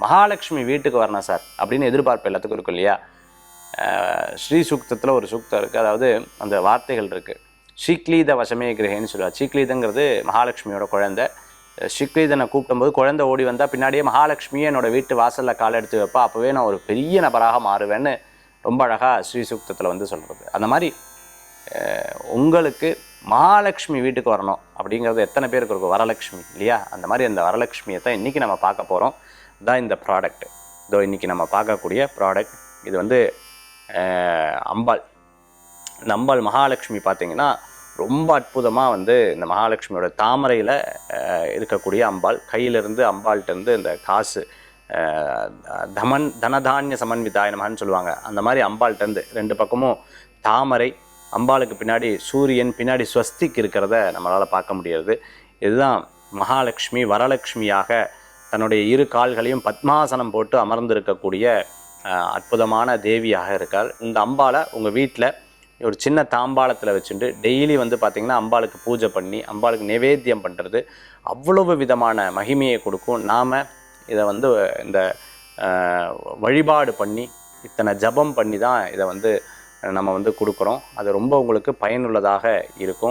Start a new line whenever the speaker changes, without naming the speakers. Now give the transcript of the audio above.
மகாலட்சுமி வீட்டுக்கு வரணும் சார் அப்படின்னு எதிர்பார்ப்பு எல்லாத்துக்கும் இருக்கும் இல்லையா? ஸ்ரீ சூக்தத்தில் ஒரு சூக்தம் இருக்குது, அதாவது அந்த வார்த்தைகள் இருக்குது. ஸ்ரீக்லீத வசமே கிரகேன்னு சொல்லுவாள். ஸ்ரீக்லீதங்கிறது மகாலட்சுமியோட குழந்தை. ஸ்ரீக்லீதனை கூப்பிடும்போது குழந்தை ஓடி வந்தால் பின்னாடியே மகாலட்சுமியே என்னோடய வீட்டு வாசலில் கால் எடுத்து வைப்பா, அப்போவே நான் ஒரு பெரிய நபராக மாறுவேன்னு ரொம்ப அழகாக ஸ்ரீ சூக்தத்தில் வந்து சொல்கிறது. அந்த மாதிரி உங்களுக்கு மகாலட்சுமி வீட்டுக்கு வரணும் அப்படிங்கிறது எத்தனை பேருக்கு இருக்கும்? வரலட்சுமி இல்லையா? அந்த மாதிரி அந்த வரலட்சுமியை தான் இன்றைக்கி நம்ம பார்க்க போகிறோம். தான் இந்த ப்ராடக்ட். இதோ இன்றைக்கி நம்ம பார்க்கக்கூடிய ப்ராடக்ட். இது வந்து அம்பாள். இந்த அம்பாள் மகாலட்சுமி பார்த்திங்கன்னா ரொம்ப அற்புதமாக வந்து இந்த மகாலட்சுமியோட தாமரையில் இருக்கக்கூடிய அம்பாள். கையிலிருந்து அம்பாள்கிட்டருந்து இந்த காசு தனதானிய சமன்விதாய நமன்னு சொல்லுவாங்க. அந்த மாதிரி அம்பாள்கிட்டருந்து ரெண்டு பக்கமும் தாமரை, அம்பாளுக்கு பின்னாடி சூரியன், பின்னாடி ஸ்வஸ்திக் இருக்கிறத நம்மளால் பார்க்க முடியாது. இதுதான் மகாலட்சுமி வரலட்சுமியாக தன்னுடைய இரு கால்களையும் பத்மாசனம் போட்டு அமர்ந்திருக்கக்கூடிய அற்புதமான தேவியாக இருக்காள். இந்த அம்பாளை உங்கள் வீட்டில் ஒரு சின்ன தாம்பாளத்தில் வச்சுட்டு டெய்லி வந்து பார்த்திங்கன்னா அம்பாளுக்கு பூஜை பண்ணி அம்பாளுக்கு நிவேத்தியம் பண்ணுறது அவ்வளவு விதமான மகிமையை கொடுக்கும். நாம் இதை வந்து இந்த வழிபாடு பண்ணி இத்தனை ஜபம் பண்ணி தான் இதை வந்து நம்ம வந்து கொடுக்குறோம். அது ரொம்ப உங்களுக்கு பயனுள்ளதாக இருக்கும்.